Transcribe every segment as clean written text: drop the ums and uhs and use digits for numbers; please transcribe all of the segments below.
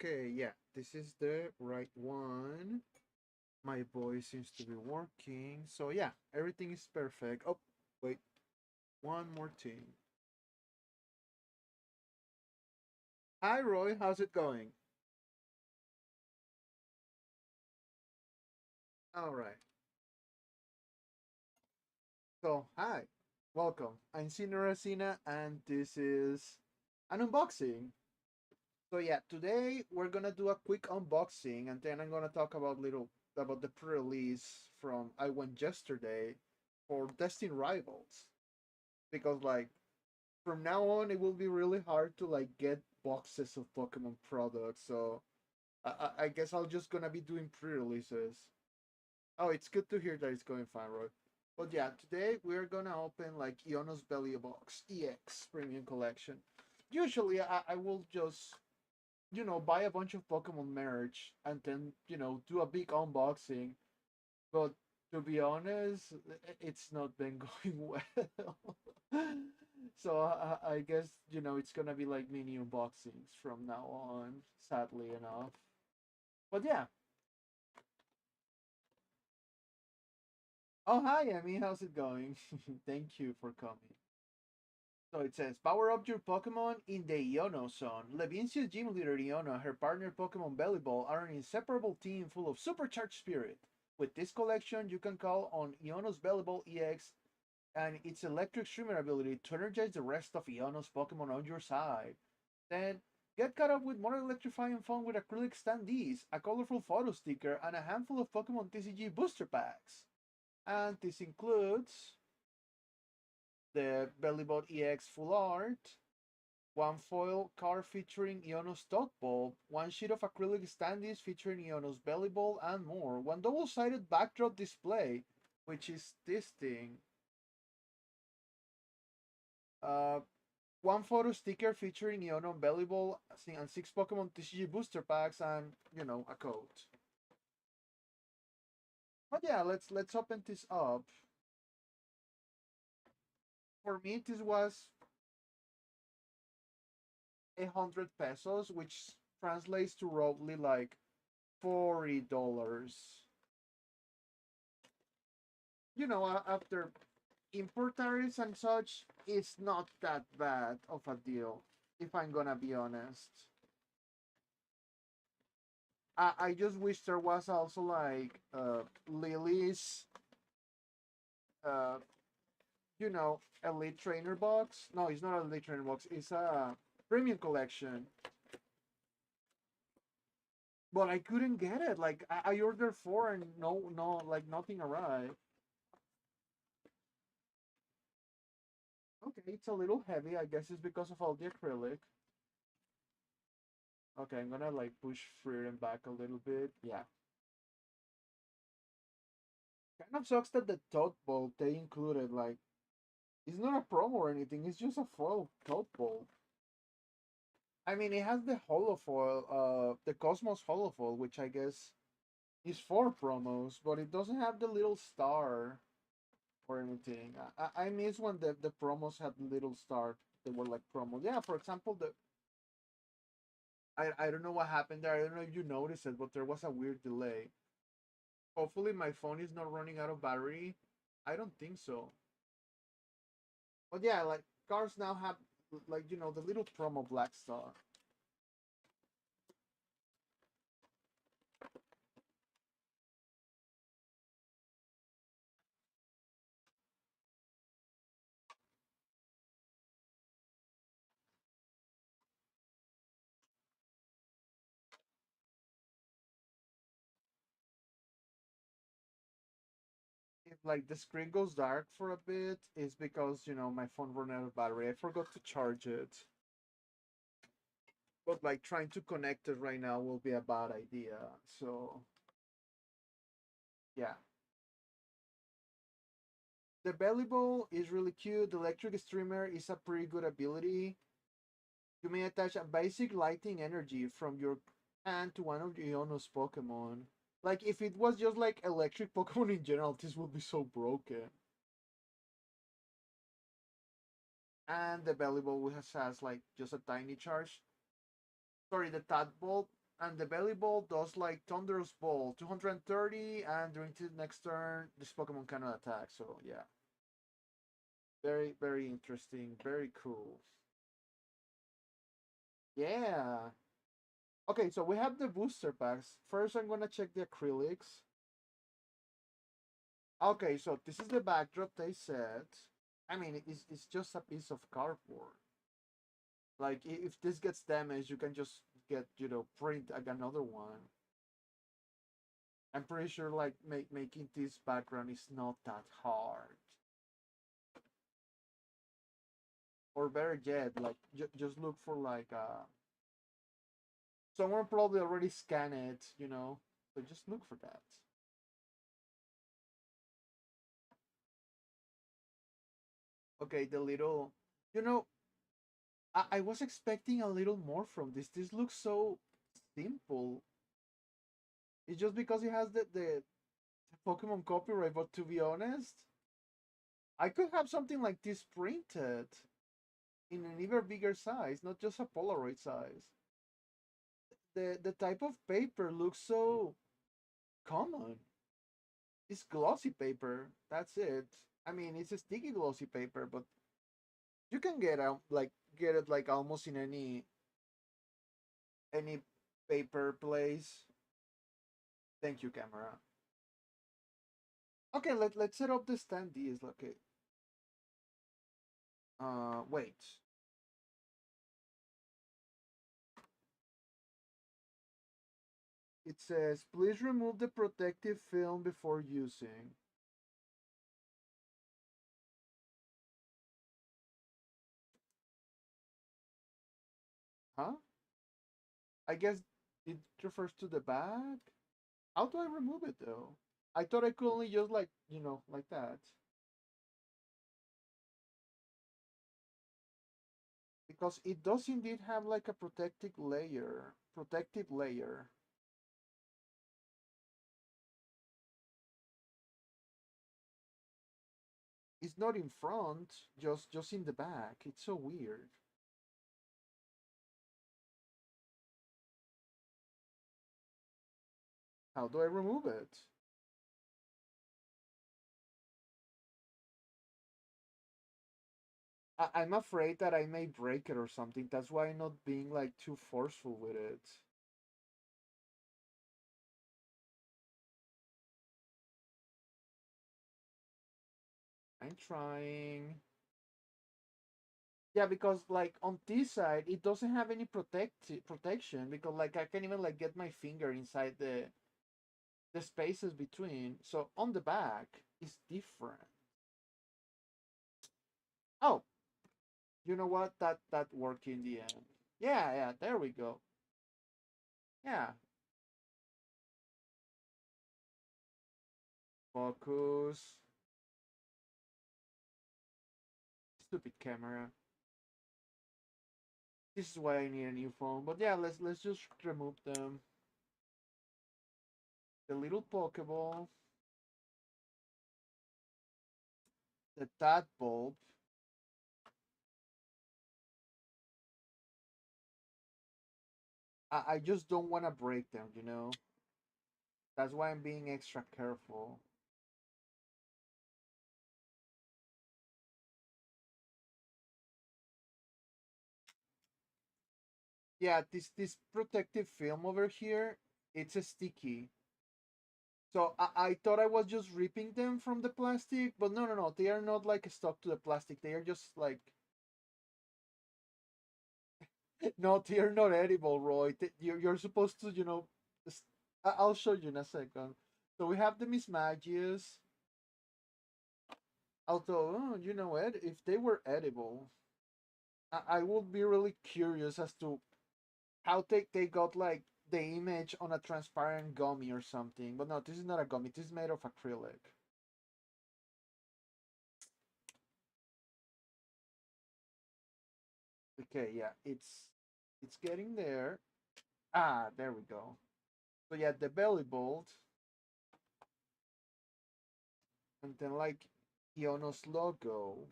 Okay, yeah, this is the right one. My voice seems to be working. So yeah, everything is perfect. Oh, wait, one more thing. Hi Roy, how's it going? All right. So hi, welcome. I'm Sina and this is an unboxing. So yeah, today we're gonna do a quick unboxing and then I'm gonna talk about the pre-release from I went yesterday for Destined Rivals. Because like from now on it will be really hard to like get boxes of Pokemon products. So I guess I'll just gonna be doing pre-releases. Oh, it's good to hear that it's going fine, Roy. But yeah, today we're gonna open like Iono's Belly Box EX Premium Collection. Usually I will just buy a bunch of Pokemon merch and then do a big unboxing. But to be honest, it's not been going well. So I guess it's gonna be like mini unboxings from now on. Sadly enough, but yeah. Oh hi, Emmy. How's it going? Thank you for coming. So it says, power up your Pokemon in the Iono Zone. Levincia's gym leader Iono and her partner Pokemon Belibolt are an inseparable team full of supercharged spirit. With this collection, you can call on Iono's Belibolt EX and its electric streamer ability to energize the rest of Iono's Pokemon on your side. Then, get caught up with more electrifying fun with acrylic standees, a colorful photo sticker, and a handful of Pokemon TCG booster packs. And this includes the Bellybot EX full art, one foil card featuring Iono's Dog Bulb, one sheet of acrylic standees featuring Iono's Bellyball, and more, one double-sided backdrop display, which is this thing, uh, one photo sticker featuring Iono Bellyball and six Pokemon TCG booster packs, and a code. But yeah, let's open this up. For me, this was 100 pesos, which translates to roughly like $40. After import tariffs and such, it's not that bad of a deal, if I'm gonna be honest. I just wish there was also like Lily's uh Elite Trainer box. No, it's not a Elite Trainer box. It's a premium collection. But I couldn't get it. Like I ordered four and no, like nothing arrived. Okay, it's a little heavy. I guess it's because of all the acrylic. Okay, I'm gonna like push Freedom back a little bit. Yeah. Kind of sucks that the tote bolt they included, like, it's not a promo or anything. It's just a foil tote bolt. I mean, it has the holofoil, the Cosmos holofoil, which I guess is for promos, but it doesn't have the little star or anything. I miss when the promos had little star. They were like promos. Yeah, for example, I don't know what happened there. I don't know if you noticed it, but there was a weird delay. Hopefully, my phone is not running out of battery. I don't think so. But yeah, like cars now have like the little promo black star. If like the screen goes dark for a bit, it's because my phone ran out of battery. I forgot to charge it. But like trying to connect it right now will be a bad idea. So yeah. The belly bowl is really cute. The electric streamer is a pretty good ability. You may attach a basic lighting energy from your hand to one of Iono's Pokemon. Like if it was just like electric Pokemon in general, this would be so broken. And the belly ball has like just a tiny charge. Sorry, the tadpole And the Belibolt does like Thunderous Ball 230, and during the next turn, this Pokemon cannot attack. So yeah, very very interesting, very cool. Yeah. Okay, so we have the booster packs. First, I'm gonna check the acrylics. Okay, so this is the backdrop they said. I mean, it's just a piece of cardboard. Like if this gets damaged, you can just get print like another one. I'm pretty sure like making this background is not that hard. Or better yet, like just look for like someone probably already scanned it. So just look for that. Okay, the little, you know, I was expecting a little more from this. This looks so simple. It's just because it has the Pokemon copyright, but to be honest, I could have something like this printed in an even bigger size, not just a Polaroid size. The type of paper looks so common. It's glossy paper. That's it. I mean, it's a sticky glossy paper, but you can get it like almost in any paper place. Thank you, camera. Okay, let's set up the standees. Okay. Wait. It says, please remove the protective film before using. Huh? I guess it refers to the back. How do I remove it though? I thought I could only just like that. Because it does indeed have like a protective layer. Protective layer. It's not in front, just in the back. It's so weird. How do I remove it? I'm afraid that I may break it or something. That's why I'm not being like too forceful with it. I'm trying. Yeah, because like on this side, it doesn't have any protection because like I can't even like get my finger inside the spaces between. So on the back, it's different. Oh, you know what? That worked in the end. Yeah, yeah. There we go. Yeah. Focus. Stupid camera. This is why I need a new phone. But yeah, let's just remove them. The little Pokeball, the Tadpole. I just don't want to break them. That's why I'm being extra careful. Yeah, this protective film over here, it's a sticky. So I thought I was just ripping them from the plastic, but no, no, no. They are not like stuck to the plastic. They are just like no, they are not edible, Roy. You're supposed to, I'll show you in a second. So we have the Mismagius. Although, you know what? If they were edible, I would be really curious as to how they got like the image on a transparent gummy or something. But no, this is not a gummy. This is made of acrylic. Okay, yeah, it's getting there. Ah, there we go. So yeah, the Belibolt, and then like Iono's logo,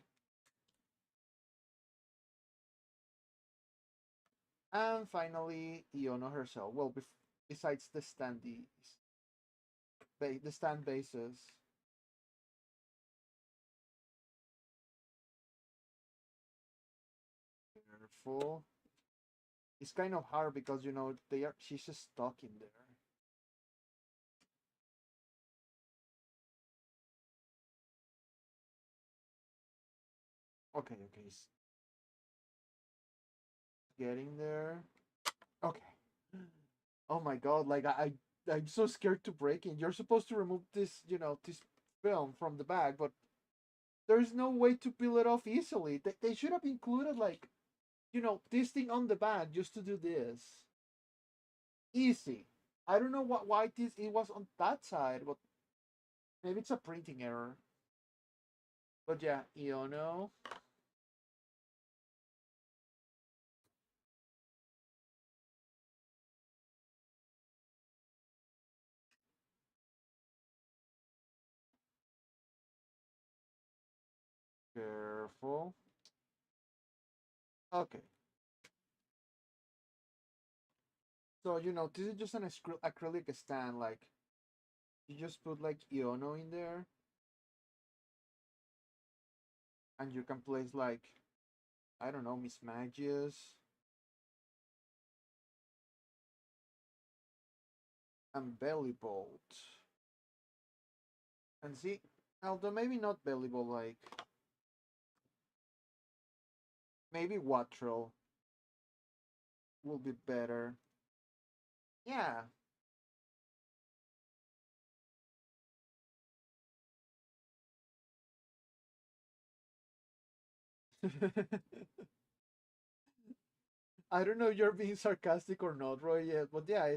and finally Iono herself. Well, besides the standees, the stand bases. Careful. It's kind of hard because you know she's just stuck in there. Okay, okay, it's getting there. Okay. Oh my god, like I'm so scared to break it. You're supposed to remove this, this film from the bag, but there's no way to peel it off easily. They should have included like, this thing on the bag just to do this. Easy. I don't know why it was on that side, but maybe it's a printing error. But yeah, Iono. Careful. Okay. So, this is just an acrylic stand. Like, you just put like Iono in there, and you can place like, I don't know, Miss Magius and Belibolt. And see, although maybe not Belibolt, like, maybe Wattrel will be better. Yeah. I don't know if you're being sarcastic or not, Roy, yet, but yeah,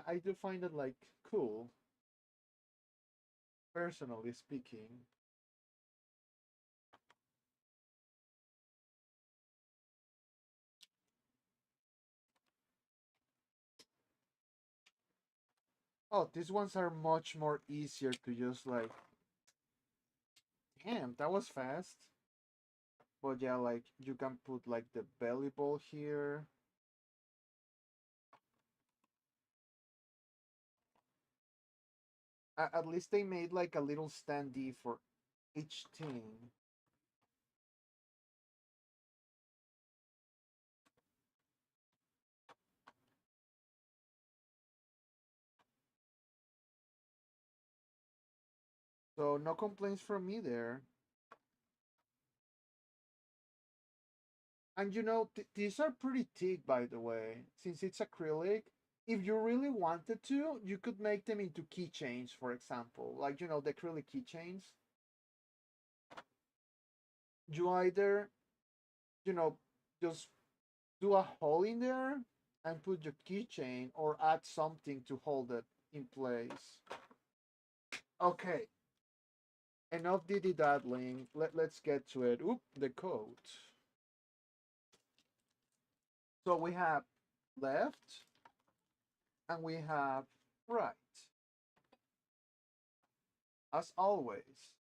I do find it like cool, personally speaking. Oh, these ones are much more easier to just like, damn, that was fast. But yeah, like you can put like the belly ball here. At least they made like a little standee for each team. So no complaints from me there. And these are pretty thick, by the way. Since it's acrylic, if you really wanted to, you could make them into keychains, for example. Like, the acrylic keychains. You either, you know, just do a hole in there and put your keychain or add something to hold it in place. Okay, enough diddy daddling. Let's get to it. Oop, the code. So we have left and we have right. As always,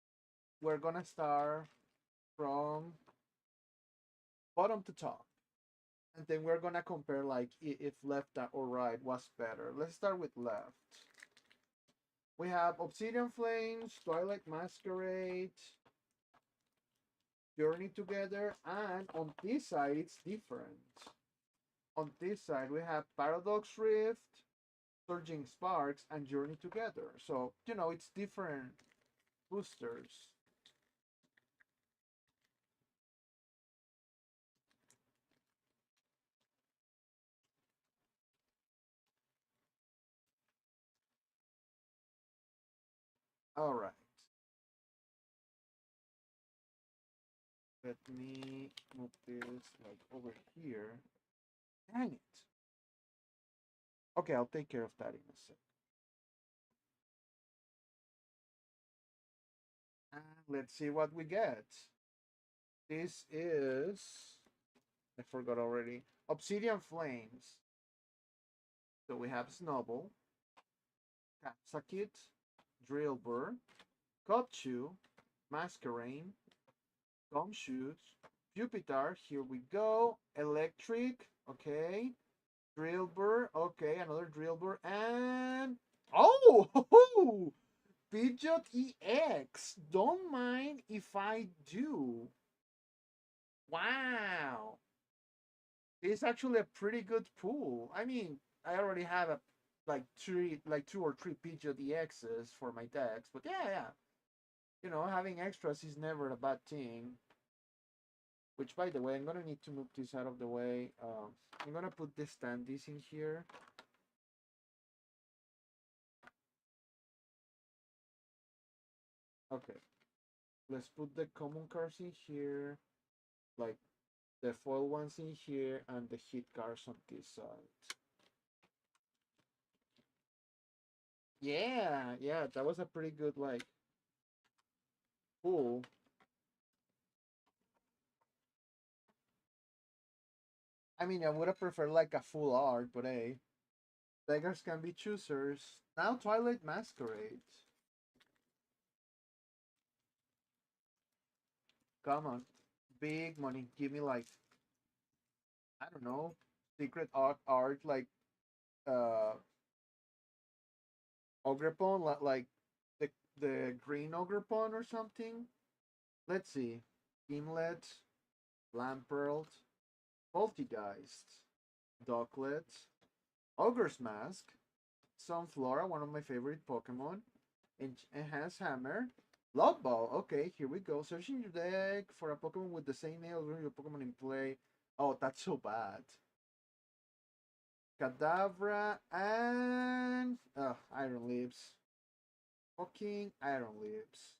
we're gonna start from bottom to top. And then we're gonna compare like if left or right was better. Let's start with left. We have Obsidian Flames, Twilight Masquerade, Journey Together, and on this side it's different. On this side we have Paradox Rift, Surging Sparks, and Journey Together. So, it's different boosters. All right. Let me move this like over here. Dang it. Okay, I'll take care of that in a sec. And let's see what we get. This is, I forgot already, Obsidian Flames. So we have Snubble, Capsakit, Drillbur, Kotchu, Masquerain, Gumshoot, Jupiter, here we go, Electric, okay, Drillbur. Okay, another Drillbur. And oh, Pidgeot EX. Don't mind if I do. Wow. It's actually a pretty good pool. I mean, I already have a like two or three Pidgeot EXs for my decks, but yeah, yeah. You know, having extras is never a bad thing. Which, by the way, I'm gonna need to move this out of the way. I'm gonna put the standees in here. Okay, let's put the common cards in here, like the foil ones in here, and the hit cards on this side. Yeah, yeah, that was a pretty good like pull. I mean, I would have preferred like a full art, but hey, beggars can be choosers. Now Twilight Masquerade. Come on, big money. Give me like I don't know, secret art like uh Ogrepon, like the green Ogrepon or something. Let's see. Gimlet, Lamperlt, Poltegeist, Ducklet, Ogre's Mask, Sunflora, one of my favorite Pokemon, Enhanced Hammer, Love Ball. Okay, here we go. Searching your deck for a Pokemon with the same name as your Pokemon in play. Oh, that's so bad. Kadabra and Iron Lips. Fucking Iron Lips.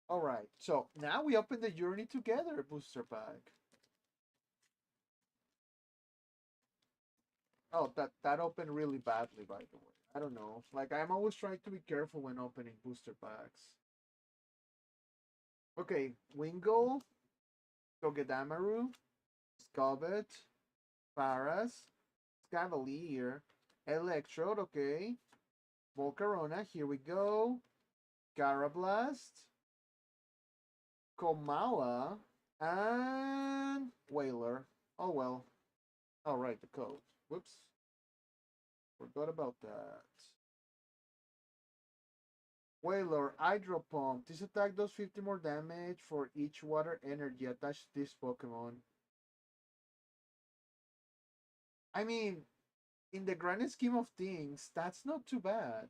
All right, so now we open the journey together booster pack. Oh, that opened really badly, by the way. I don't know. Like I'm always trying to be careful when opening booster packs. Okay, Wingull, Togedamaru, Scobbit, Paras, Scavalier, Electrode. Okay, Volcarona. Here we go. Garablast, Komala, and Whaler. Oh well. All right, the code. Whoops, forgot about that. Whaler, Hydro Pump. This attack does 50 more damage for each water energy attached to this Pokemon. I mean, in the grand scheme of things, that's not too bad.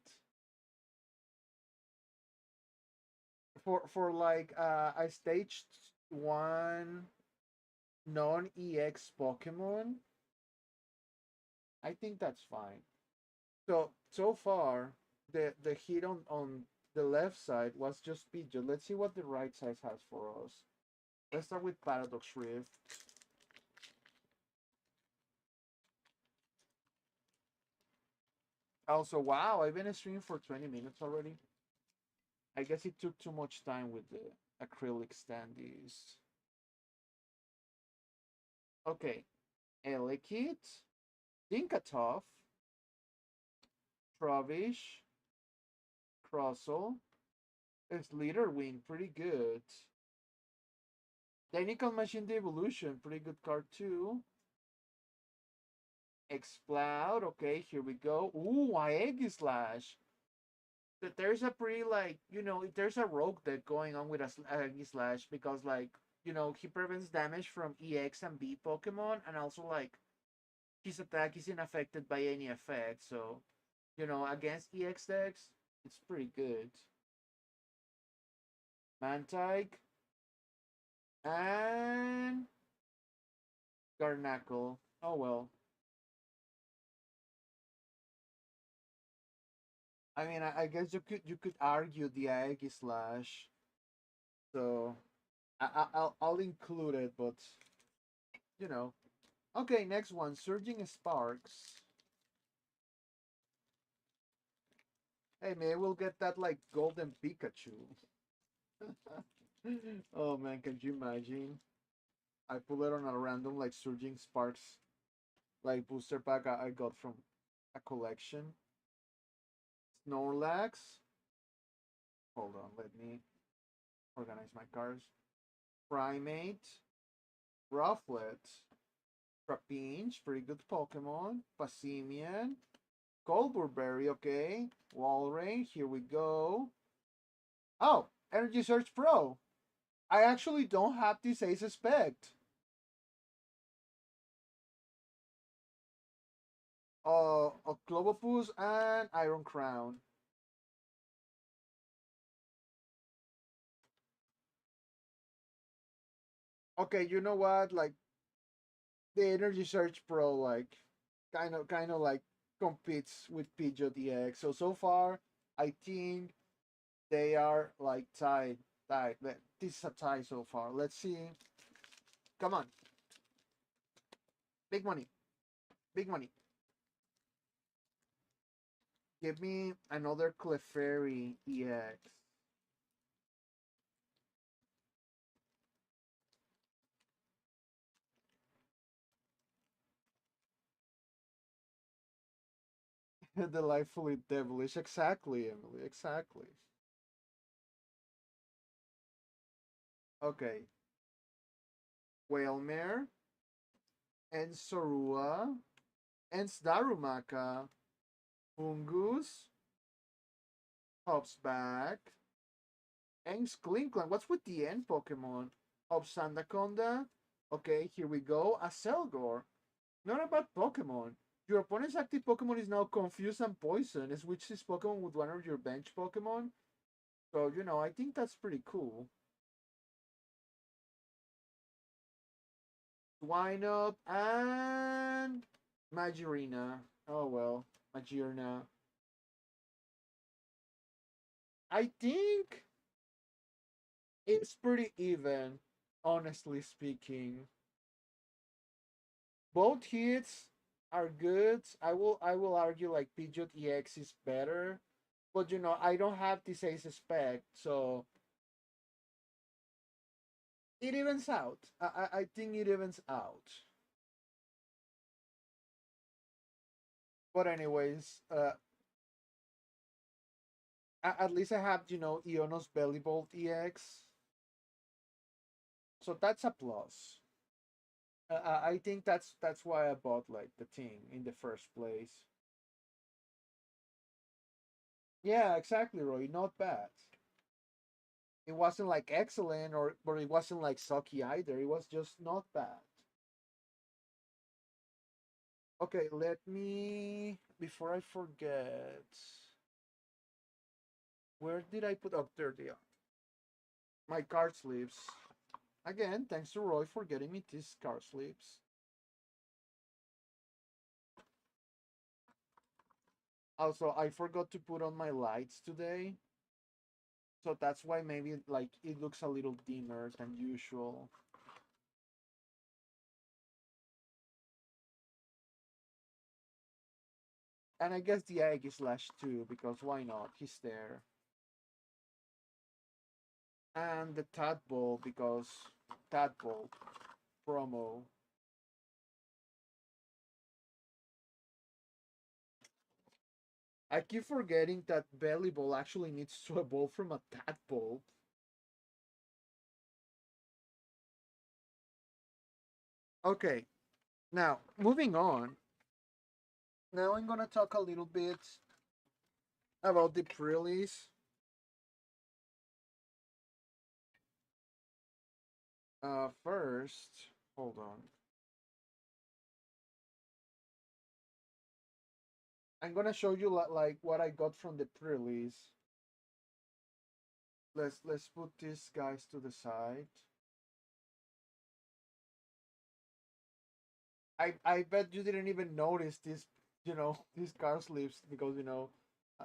For like a stage one non-EX Pokemon, I think that's fine. So far, the hit on the left side was just Pidgeot. Let's see what the right side has for us. Let's start with Paradox Rift. Also, wow, I've been streaming for 20 minutes already. I guess it took too much time with the acrylic standees. Okay, Elekid, Dinkatoff, Trubbish, Crossel, Slitherwing, pretty good. Technical Machine the Evolution, pretty good card too. Exploud, okay, here we go. Ooh, Aegislash. There's a pretty like there's a rogue deck going on with a Aegislash because like he prevents damage from EX and B Pokemon and also like his attack isn't affected by any effect. So against EX decks, it's pretty good. Mantike and Garnackle. Oh well. I mean, I guess you could argue the Aegislash. So I'll include it, but you know. Okay, next one, Surging Sparks. Hey, maybe we'll get that like golden Pikachu. Oh man, can you imagine? I pull it on a random like Surging Sparks like booster pack I got from a collection. Snorlax. Hold on, let me organize my cards. Primate, Rufflet, Trapinch, pretty good Pokemon. Passimian, Colburberry, okay. Walrein, here we go. Oh, Energy Search Pro. I actually don't have this Ace Spect. A Clobbopus and Iron Crown. Okay, you know what? Like the Energy Search Pro, like kind of like competes with Pidgeot EX. So far, I think they are like tied. Tied. This is a tie so far. Let's see. Come on, big money, big money. Give me another Clefairy EX. Delightfully devilish. Exactly, Emily. Exactly. Okay. Whalemare and Sorua and Darumaka. Fungus. Hops back. And Sklinklang. What's with the end Pokemon? Hops Sandaconda. Okay, here we go. A Selgor. Not a bad Pokemon. Your opponent's active Pokemon is now confused and poison. Switch this Pokemon with one of your bench Pokemon. So, I think that's pretty cool. Swinub and Magirina. Oh well, Magirina. I think it's pretty even, honestly speaking. Both hits are good. I will argue like Pidgeot EX is better, but I don't have this Ace spec, so it evens out. I think it evens out. But anyways, at least I have Iono's Belibolt EX, so that's a plus. I think that's why I bought like the thing in the first place. Yeah, exactly, Roy. Not bad. It wasn't like excellent or but it wasn't like sucky either. It was just not bad. Okay, let me before I forget. Where did I put? Oh, there they are. My card sleeves. Again, thanks to Roy for getting me these card sleeves. Also, I forgot to put on my lights today. So that's why maybe like it looks a little dimmer than usual. And I guess the egg is Lash too, because why not? He's there. And the Tadpole, because Tadpole promo. I keep forgetting that Bellyball actually needs to evolve from a Tadpole. Okay, now moving on. Now I'm gonna talk a little bit about the pre-release. First, hold on. I'm gonna show you like what I got from the pre-release. Let's put these guys to the side. I bet you didn't even notice this, these car sleeves because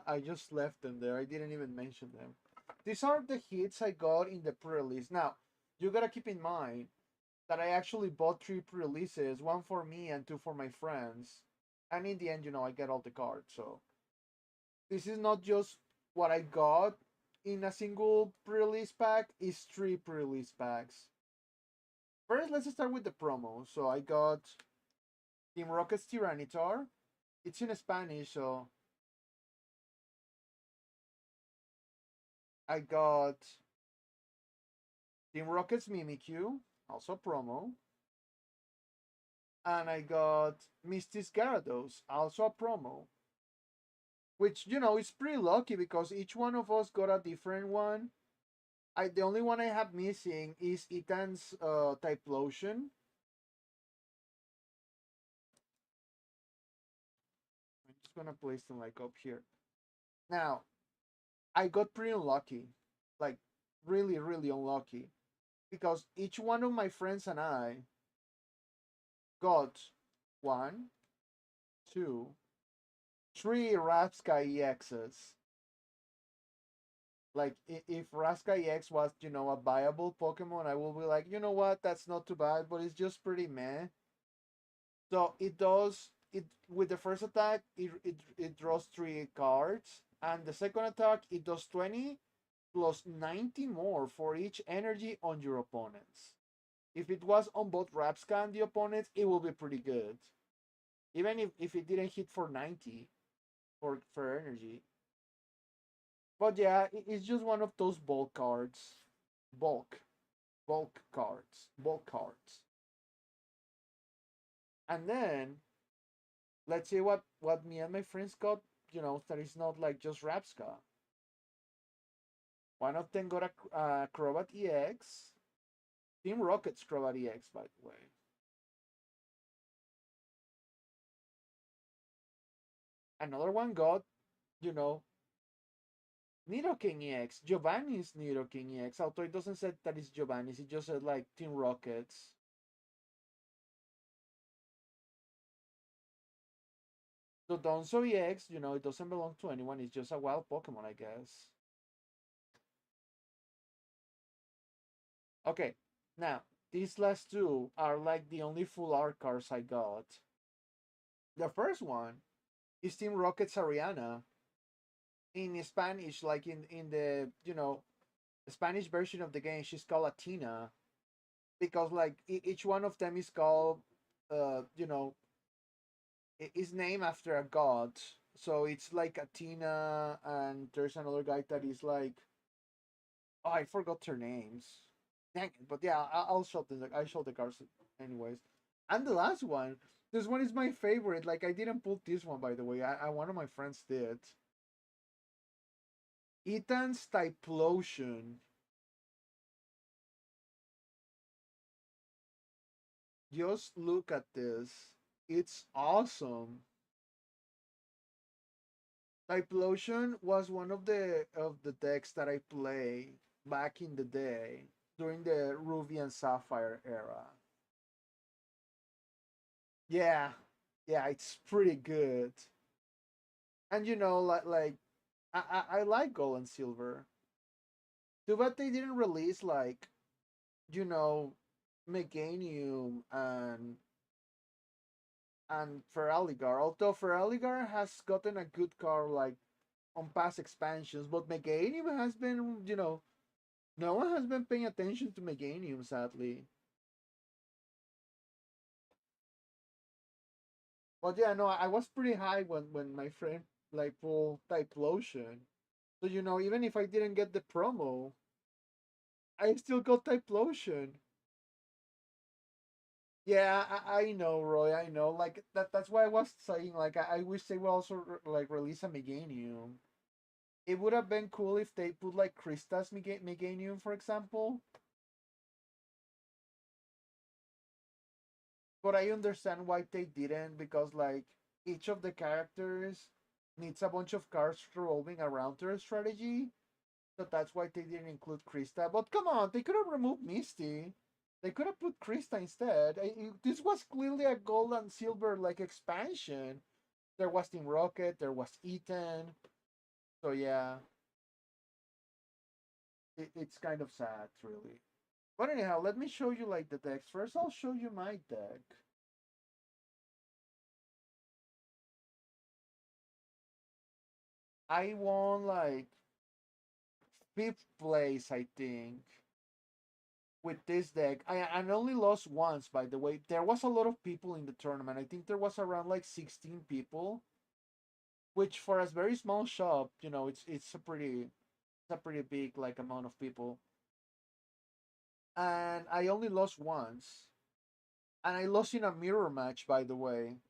I just left them there. I didn't even mention them. These are the hits I got in the pre-release. Now, you gotta keep in mind that I actually bought 3 pre-releases, one for me and two for my friends. And in the end, I get all the cards. So this is not just what I got in a single pre-release pack, it's 3 pre-release packs. First, let's start with the promo. So I got Team Rocket's Tyranitar. It's in Spanish, so I got Team Rocket's Mimikyu, also promo. And I got Misty's Gyarados, also a promo. Which, is pretty lucky because each one of us got a different one. The only one I have missing is Ethan's Typhlosion. I'm just gonna place them like up here. Now, I got pretty unlucky. Like really, really unlucky. Because each one of my friends and I got one, two, three Rapska EXs. Like if Raska EX was, a viable Pokemon, I will be like, you know what, that's not too bad, but it's just pretty meh. So it does it with the first attack, it draws three cards, and the second attack it does 20 plus 90 more for each energy on your opponents. If it was on both Rapska and the opponents, it will be pretty good. Even if it didn't hit for 90 for energy. But yeah, it's just one of those bulk cards. Bulk. Bulk cards. Bulk cards. And then let's see what me and my friends got, that is not like just Rapska. One of them got a Crobat EX. Team Rocket's Crobat EX, by the way. Another one got, you know, Nidoking EX. Giovanni's Nidoking EX. Although it doesn't say that it's Giovanni's, it just said like Team Rockets. So Donso EX, it doesn't belong to anyone. It's just a wild Pokemon, I guess. Okay, now these last two are like the only full art cards I got. The first one is Team Rocket's Ariana in Spanish, like in the Spanish version of the game, she's called Athena because like each one of them is called, is named after a god. So it's like Athena, and there's another guy that is like, oh, I forgot their names. Dang it. But yeah, I'll show I show the cards anyways. And the last one, this one is my favorite. Like I didn't pull this one by the way. One of my friends did. Ethan's Typhlosion. Just look at this. It's awesome. Typhlosion was one of the decks that I played back in the day during the Ruby and Sapphire era. Yeah, yeah, it's pretty good. And like I like gold and silver. Too bad they didn't release like you know Meganium and Feraligar. Although Feraligar has gotten a good card like on past expansions, but Meganium has been no one has been paying attention to Meganium sadly. But yeah, no, I was pretty high when my friend like pulled Typhlosion. So even if I didn't get the promo, I still got Typhlosion. Yeah, I know, Roy. I know. Like that's why I was saying. Like I wish they would also like release a Meganium. It would have been cool if they put like Krista's Meganium, for example. But I understand why they didn't because like each of the characters needs a bunch of cards revolving around their strategy. So that's why they didn't include Krista. But come on, they could have removed Misty. They could have put Krista instead. This was clearly a gold and silver like expansion. There was Team Rocket, there was Ethan. So yeah, it's kind of sad, really. But anyhow, let me show you like the decks. First, I'll show you my deck. I won like fifth place, I think, with this deck. I only lost once, by the way. There was a lot of people in the tournament. I think there was around like 16 people, which for a very small shop, it's a pretty big like amount of people. and I only lost once, and I lost in a mirror match, by the way.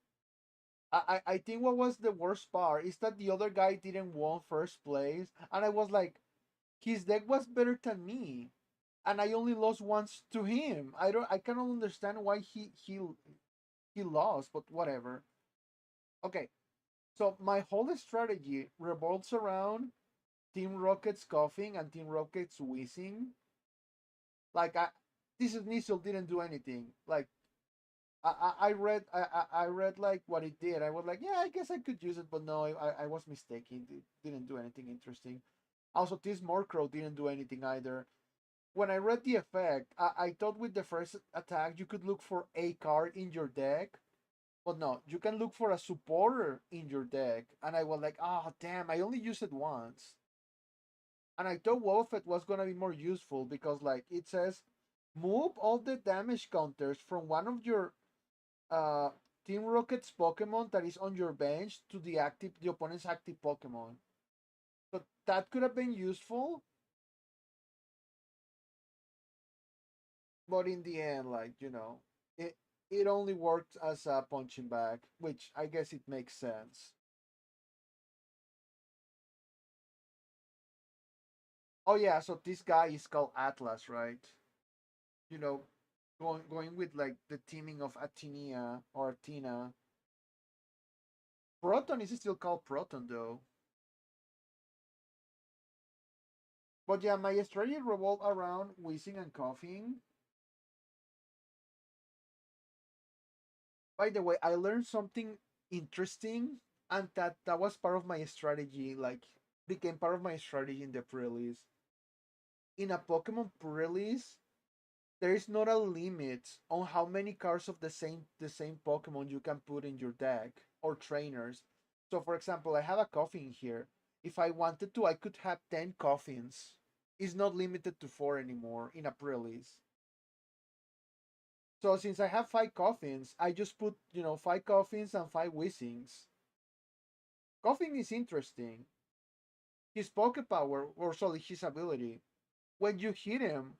I think what was the worst part is that the other guy didn't won first place, and I was like, his deck was better than me, and I only lost once to him. I cannot understand why he lost, but whatever. Okay, so my whole strategy revolves around Team Rocket's coughing and Team Rocket's wheezing. Like this initial didn't do anything. Like I read I read like what it did. I was like, yeah, I guess I could use it, but no, I was mistaken. It didn't do anything interesting. Also, this Morcrow didn't do anything either. When I read the effect, I thought with the first attack you could look for a card in your deck, but no, you can look for a supporter in your deck. And I was like, oh damn, I only used it once. And I thought Wolfet was gonna be more useful because like it says move all the damage counters from one of your uh Team Rocket's Pokemon that is on your bench to the opponent's active Pokemon. So that could have been useful, but in the end, like, it only worked as a punching bag, which I guess it makes sense. Oh yeah, so this guy is called Atlas, right? You know, going with like the teaming of Athenia or Athena. Proton is still called Proton though. But yeah, my strategy revolved around wheezing and coughing. By the way, I learned something interesting, and that was part of my strategy. Like, became part of my strategy in the pre-release. In a Pokemon pre-release, there is not a limit on how many cards of the same Pokemon you can put in your deck or trainers. So, for example, I have a coffin here. If I wanted to, I could have 10 coffins. It's not limited to 4 anymore in a pre-release. So since I have 5 coffins, I just put 5 coffins and 5 whizzings. Coffin is interesting. His poke power, or sorry, his ability. When you hit him,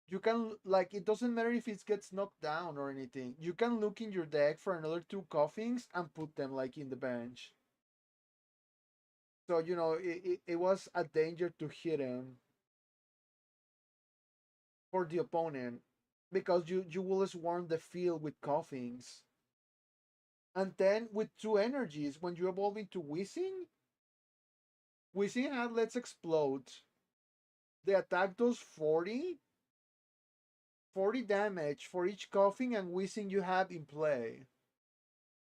you can like it doesn't matter if it gets knocked down or anything. You can look in your deck for another 2 coffins and put them like in the bench. So it was a danger to hit him for the opponent because you will swarm the field with coffins. And then with 2 energies, when you evolve into Whizzing, Whizzing had Let's Explode. The attack does 40 damage for each coughing and wheezing you have in play.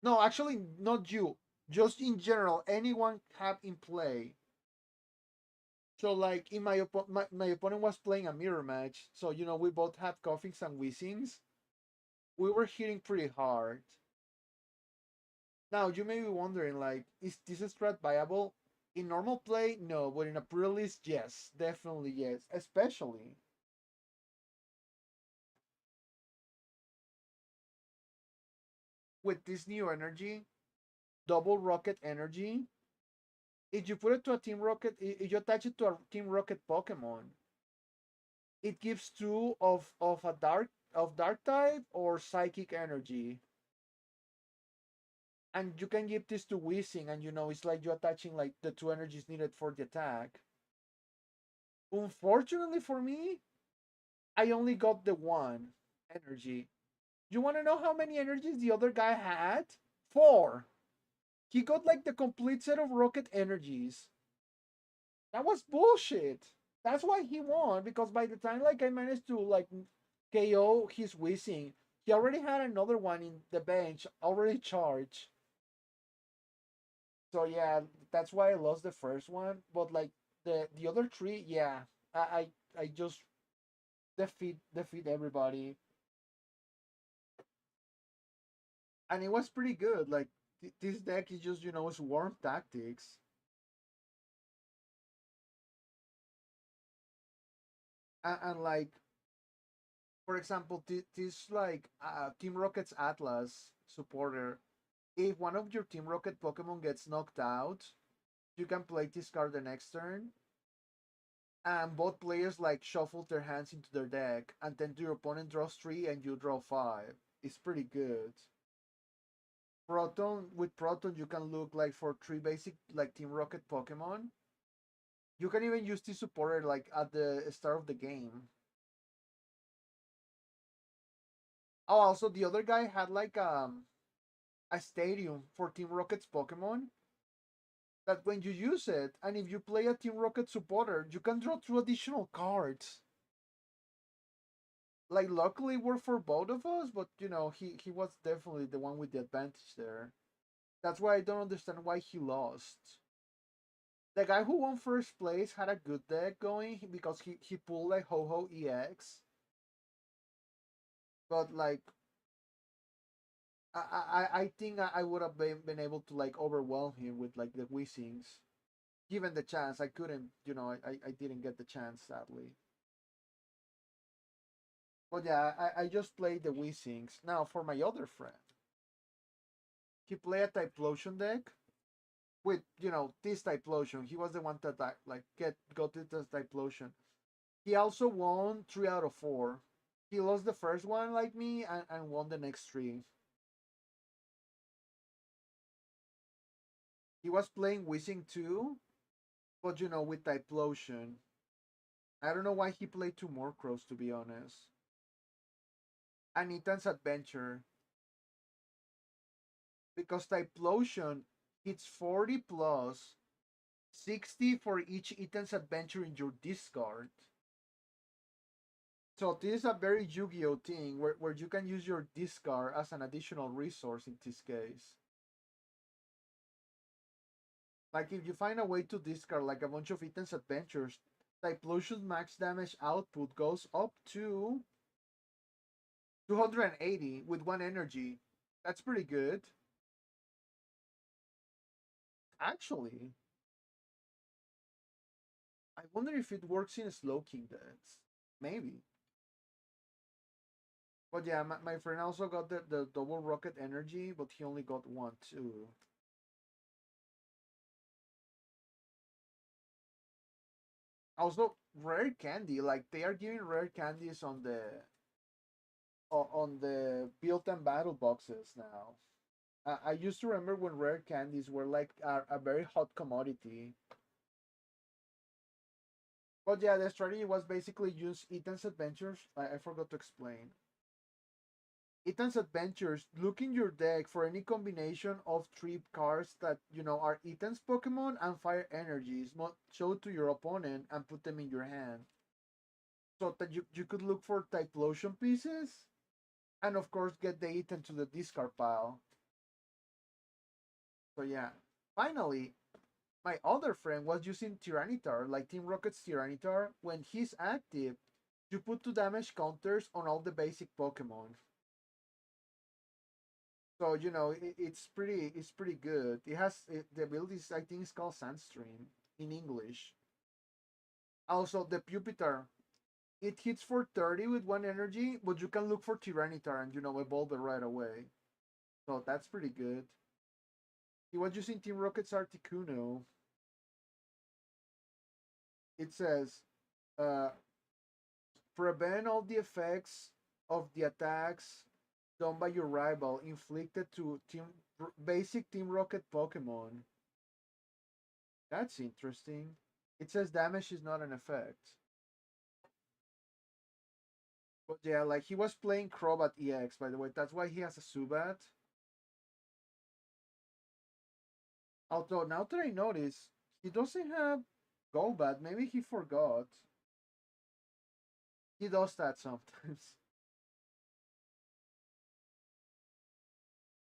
No, actually, not you. Just in general, anyone have in play. So, like, in my opponent was playing a mirror match. So, we both have coughings and wheezings. We were hitting pretty hard. Now, you may be wondering, like, is this strat viable? In normal play, no. But in a pre-release, yes. Definitely yes. Especially with this new energy, double rocket energy. If you put it to a Team Rocket, if you attach it to a Team Rocket Pokemon, it gives two of a dark type or psychic energy. And you can give this to Weezing, and it's like you're attaching like the 2 energies needed for the attack. Unfortunately for me, I only got the 1 energy. You want to know how many energies the other guy had? 4. He got like the complete set of rocket energies. That was bullshit. That's why he won, because by the time like I managed to like KO his Whizzing, he already had another one in the bench already charged. So yeah, that's why I lost the first one. But like the other 3, yeah, I just defeat everybody, and it was pretty good. Like this deck is just swarm tactics, and like for example, this like Team Rocket's Atlas supporter. If one of your Team Rocket Pokemon gets knocked out, you can play this card the next turn. and both players like shuffle their hands into their deck, and then your opponent draws three and you draw five. It's pretty good. Proton with Proton you can look like for three basic like Team Rocket Pokemon. You can even use the supporter like at the start of the game. Oh, also the other guy had like a stadium for Team Rocket's Pokemon that when you use it, and if you play a Team Rocket supporter, you can draw two additional cards. Like luckily it worked for both of us, but you know, he was definitely the one with the advantage there. That's why I don't understand why he lost. The guy who won first place had a good deck going because he pulled like Ho-Ho EX. But like I think I would have been able to like overwhelm him with like the Weezings. Given the chance, I couldn't, you know, I didn't get the chance sadly. But yeah, I just played the Weezings. Now for my other friend. He played a Typhlosion deck with, you know, this Typhlosion. He was the one that like got it as Typhlosion. He also won 3 out of 4. He lost the first one like me and won the next three. He was playing Wishing too, but you know, with Typhlosion. I don't know why he played two more crows to be honest. And Ethan's Adventure. Because Typhlosion hits 40 plus 60 for each Ethan's Adventure in your discard. So this is a very Yu-Gi-Oh thing where you can use your discard as an additional resource in this case. Like if you find a way to discard like a bunch of Ethan's Adventures, Typhlosion's max damage output goes up to 280 with one energy. That's pretty good. Actually, I wonder if it works in Slow King decks. Maybe. But yeah, my friend also got the double rocket energy, but he only got one too. Also, rare candy, like they are giving rare candies on the built and battle boxes now. I used to remember when rare candies were like a very hot commodity. But yeah, the strategy was basically use Ethan's Adventures. I forgot to explain. Ethan's Adventures, look in your deck for any combination of three cards that, you know, are Ethan's Pokemon and Fire Energies. Show it to your opponent and put them in your hand. So that you could look for Typhlosion pieces and, of course, get the Ethan to the discard pile. So, yeah. Finally, my other friend was using Tyranitar, like Team Rocket's Tyranitar. When he's active, you put 2 damage counters on all the basic Pokemon. So you know it's pretty good. It has the ability is, I think it's called Sandstream in English. Also the Pupitar, it hits for 30 with one energy, but you can look for Tyranitar and you know evolve it right away. So that's pretty good. He was using Team Rocket's Articuno. It says uh, prevent all the effects of the attacks done by your rival inflicted to basic Team Rocket Pokemon. That's interesting. It says damage is not an effect. But yeah, like he was playing Crobat EX, by the way. That's why he has a Subat. Although now that I notice, he doesn't have Golbat. Maybe he forgot. He does that sometimes.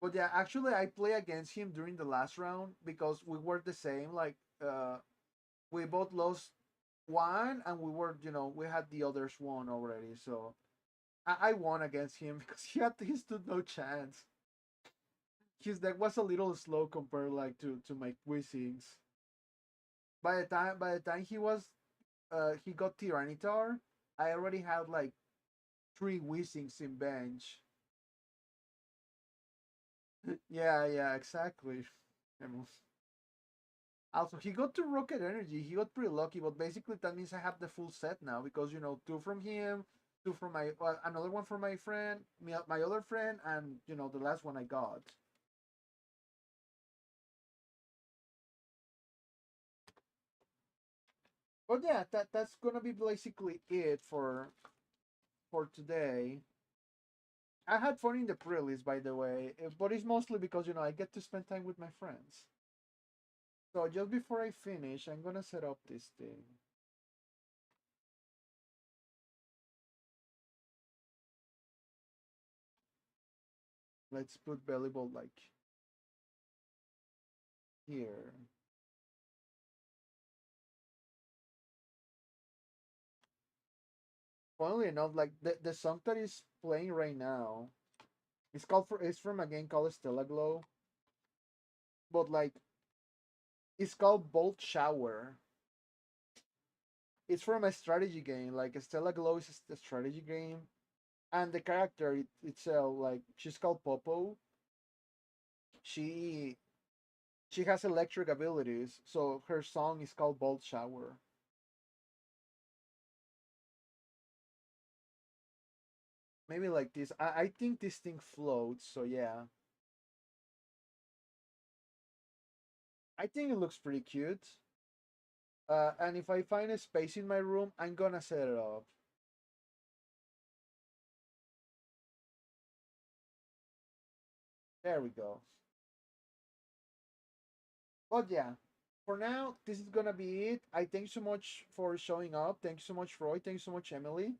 But yeah, actually I play against him during the last round because we were the same. Like we both lost one and we were, you know, we had the others won already. So I won against him because he stood no chance. His deck was a little slow compared like to my Weezings. By the time he got Tyranitar, I already had like 3 Weezings in bench. Yeah, yeah, exactly. Also, he got to Rocket Energy. He got pretty lucky, but basically that means I have the full set now because two from him, two from my another one from my friend, my other friend, and the last one I got. But yeah, that's gonna be basically it for today. I had fun in the pre-release, by the way, but it's mostly because I get to spend time with my friends. So just before I finish, I'm gonna set up this thing. Let's put Belibolt like here. Funnily enough, like the song that is playing right now, it's from a game called Stella Glow, but like it's called Bolt Shower. It's from a strategy game. Like Stella Glow is a strategy game, and the character itself, like she's called Popo. She she has electric abilities, so her song is called Bolt Shower. Maybe like this. I think this thing floats, so yeah. I think it looks pretty cute. And if I find a space in my room, I'm gonna set it up. There we go. But yeah, for now, this is gonna be it. I thank you so much for showing up. Thank you so much, Roy. Thank you so much, Emily.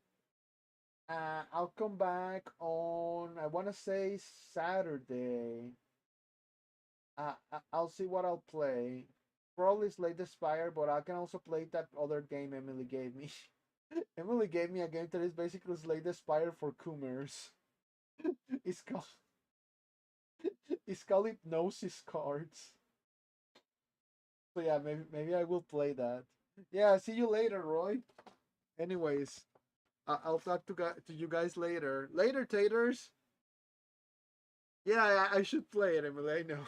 I'll come back on, I wanna say Saturday. I'll see what I'll play. Probably Slay the Spire, but I can also play that other game Emily gave me. Emily gave me a game that is basically Slay the Spire for Coomers. It's called it's called Hypnosis Cards. So yeah, maybe I will play that. Yeah, see you later, Roy. Anyways, I'll talk to you guys later. Later, taters. Yeah, I should play it, Emily. I know.